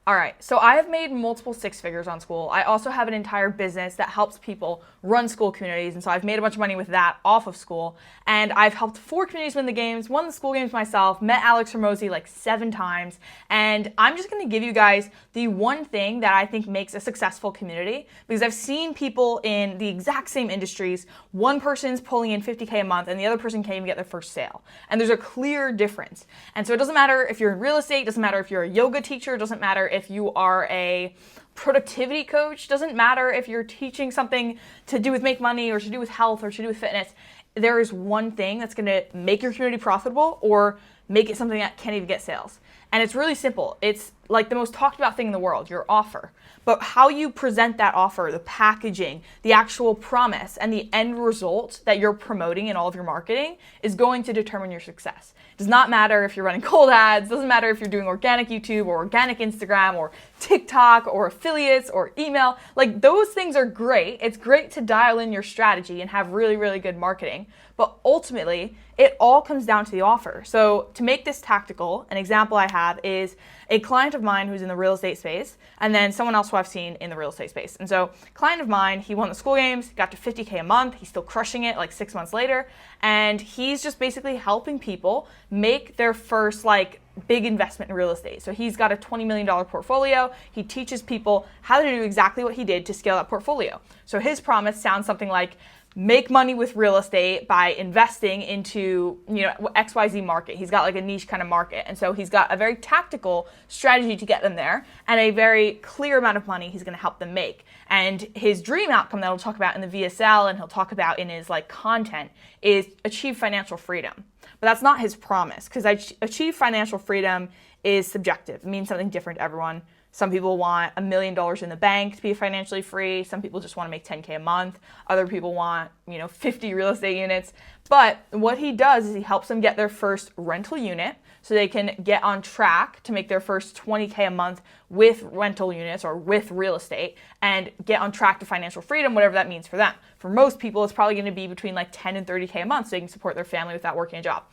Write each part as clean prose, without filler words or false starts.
All right, so I have made multiple six figures on Skool. I also have an entire business that helps people run Skool communities, and so I've made a bunch of money with that off of Skool. And I've helped 4 communities win the games, won the Skool games myself, met Alex Hormozi like 7 times, and I'm just gonna give you guys the one thing that I think makes a successful community, because I've seen people in the exact same industries, one person's pulling in 50K a month and the other person can't even get their first sale. And there's a clear difference. And so it doesn't matter if you're in real estate, it doesn't matter if you're a yoga teacher, it doesn't matter if you are a productivity coach, doesn't matter if you're teaching something to do with make money or to do with health or to do with fitness. There is one thing that's going to make your community profitable or make it something that can't even get sales. And it's really simple. It's like the most talked about thing in the world, your offer. But how you present that offer, the packaging, the actual promise, and the end result that you're promoting in all of your marketing is going to determine your success. It does not matter if you're running cold ads, doesn't matter if you're doing organic YouTube or organic Instagram or TikTok or affiliates or email. Like, those things are great. It's great to dial in your strategy and have really, really good marketing. But ultimately, it all comes down to the offer. So to make this tactical, an example I have is a client of mine who's in the real estate space, and then someone else who I've seen in the real estate space. And so client of mine, he won the Skool games, got to 50K a month. He's still crushing it like 6 months later. And he's just basically helping people make their first like big investment in real estate. So he's got a $20 million portfolio. He teaches people how to do exactly what he did to scale that portfolio. So his promise sounds something like, make money with real estate by investing into, XYZ market. He's got like a niche kind of market. And so he's got a very tactical strategy to get them there and a very clear amount of money he's going to help them make. And his dream outcome that he'll talk about in the VSL and he'll talk about in his like content is achieve financial freedom. But that's not his promise, because achieve financial freedom is subjective. It means something different to everyone. Some people want $1 million in the bank to be financially free. Some people just want to make 10K a month. Other people want, 50 real estate units. But what he does is he helps them get their first rental unit so they can get on track to make their first 20K a month with rental units or with real estate and get on track to financial freedom, whatever that means for them. For most people, it's probably going to be between like 10 and 30K a month so they can support their family without working a job.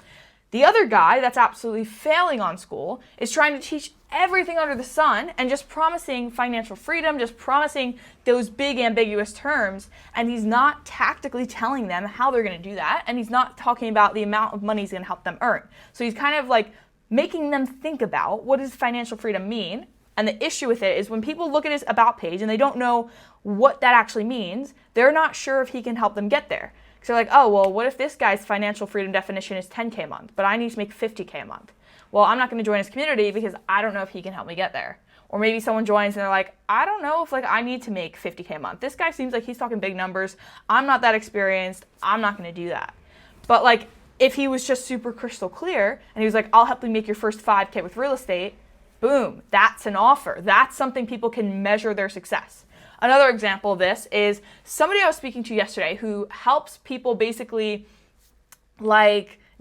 The other guy that's absolutely failing on Skool is trying to teach everything under the sun and just promising financial freedom, just promising those big ambiguous terms, and he's not tactically telling them how they're going to do that, and he's not talking about the amount of money he's going to help them earn. So he's kind of like making them think about, what does financial freedom mean? And the issue with it is when people look at his about page and they don't know what that actually means, they're not sure if he can help them get there. So they're like, oh, well, what if this guy's financial freedom definition is 10K a month, but I need to make 50K a month? Well, I'm not going to join his community because I don't know if he can help me get there. Or maybe someone joins and they're like, I don't know if I need to make 50K a month. This guy seems like he's talking big numbers. I'm not that experienced. I'm not going to do that. But if he was just super crystal clear and he was like, I'll help you make your first 5K with real estate, boom, that's an offer. That's something people can measure their success. Another example of this is somebody I was speaking to yesterday who helps people basically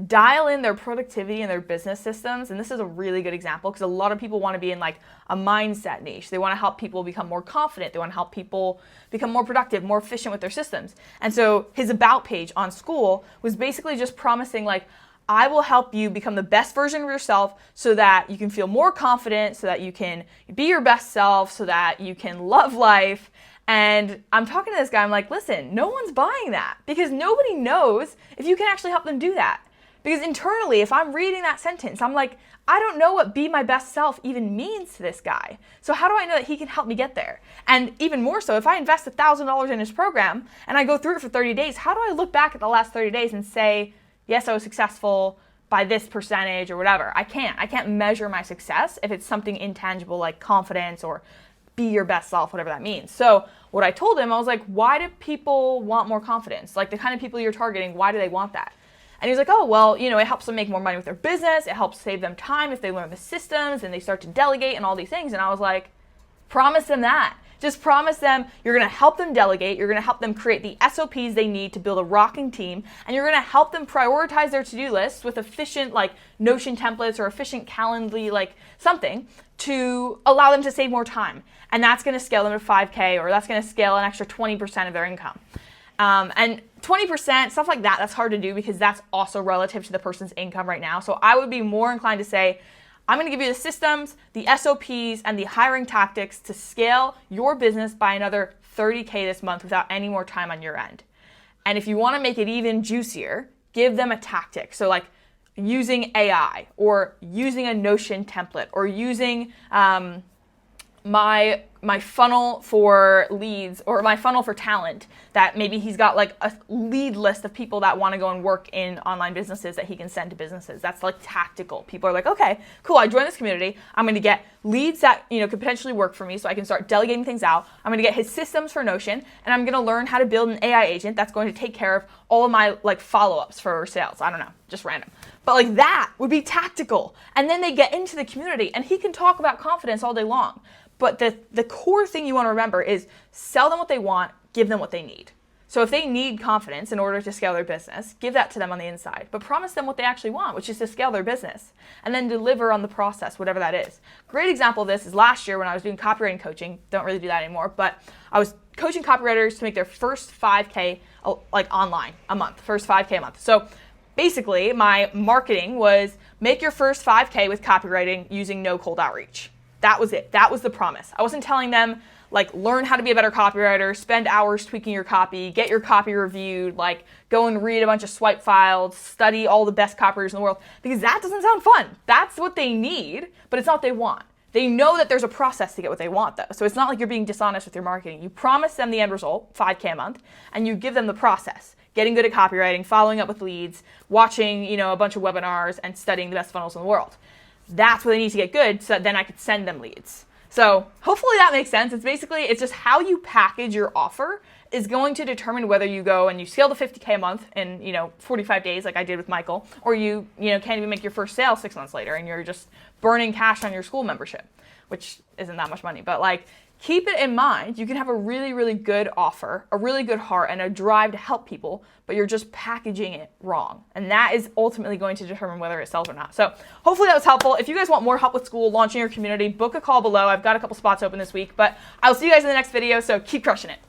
dial in their productivity and their business systems. And this is a really good example because a lot of people want to be in a mindset niche. They want to help people become more confident. They want to help people become more productive, more efficient with their systems. And so his about page on Skool was basically just promising I will help you become the best version of yourself so that you can feel more confident, so that you can be your best self, so that you can love life. And I'm talking to this guy, I'm like, listen, no one's buying that because nobody knows if you can actually help them do that. Because internally, if I'm reading that sentence, I'm like, I don't know what be my best self even means to this guy. So how do I know that he can help me get there? And even more so, if I invest $1,000 in his program and I go through it for 30 days, how do I look back at the last 30 days and say, yes, I was successful by this percentage or whatever? I can't measure my success if it's something intangible like confidence or be your best self, whatever that means. So what I told him, I was like, why do people want more confidence? Like the kind of people you're targeting, why do they want that? And he was like, oh, well, it helps them make more money with their business. It helps save them time if they learn the systems and they start to delegate and all these things. And I was like, promise them that. Just promise them you're going to help them delegate. You're going to help them create the SOPs they need to build a rocking team. And you're going to help them prioritize their to-do lists with efficient Notion templates or efficient Calendly something to allow them to save more time. And that's going to scale them to 5K or that's going to scale an extra 20% of their income. And 20%, stuff like that, that's hard to do because that's also relative to the person's income right now. So I would be more inclined to say, I'm going to give you the systems, the SOPs, and the hiring tactics to scale your business by another $30K this month without any more time on your end. And if you want to make it even juicier, give them a tactic. So like using AI or using a Notion template or using my funnel for leads or my funnel for talent, that maybe he's got like a lead list of people that want to go and work in online businesses that he can send to businesses. That's like tactical. People are like, okay, cool, I joined this community. I'm going to get leads that, could potentially work for me so I can start delegating things out. I'm going to get his systems for Notion, and I'm going to learn how to build an AI agent that's going to take care of all of my like follow-ups for sales. I don't know, just random. But like that would be tactical. And then they get into the community and he can talk about confidence all day long. But the core thing you want to remember is sell them what they want, give them what they need. So if they need confidence in order to scale their business, give that to them on the inside. But promise them what they actually want, which is to scale their business. And then deliver on the process, whatever that is. Great example of this is last year when I was doing copywriting coaching. Don't really do that anymore. But I was coaching copywriters to make their first 5K like online a month. First 5K a month. So basically, my marketing was make your first 5K with copywriting using no cold outreach. That was it. That was the promise. I wasn't telling them, like, learn how to be a better copywriter, spend hours tweaking your copy, get your copy reviewed, like, go and read a bunch of swipe files, study all the best copywriters in the world, because that doesn't sound fun. That's what they need, but it's not what they want. They know that there's a process to get what they want, though. So it's not like you're being dishonest with your marketing. You promise them the end result, 5K a month, and you give them the process. Getting good at copywriting, following up with leads, watching, a bunch of webinars, and studying the best funnels in the world. That's where they need to get good so that then I could send them leads. So hopefully that makes sense. It's just how you package your offer is going to determine whether you go and you scale to 50K a month in 45 days like I did with Michael, or you can't even make your first sale 6 months later and you're just burning cash on your Skool membership, which isn't that much money. But like, keep it in mind. You can have a really, really good offer, a really good heart, and a drive to help people, but you're just packaging it wrong. And that is ultimately going to determine whether it sells or not. So hopefully that was helpful. If you guys want more help with Skool, launching your community, book a call below. I've got a couple spots open this week, but I'll see you guys in the next video, so keep crushing it.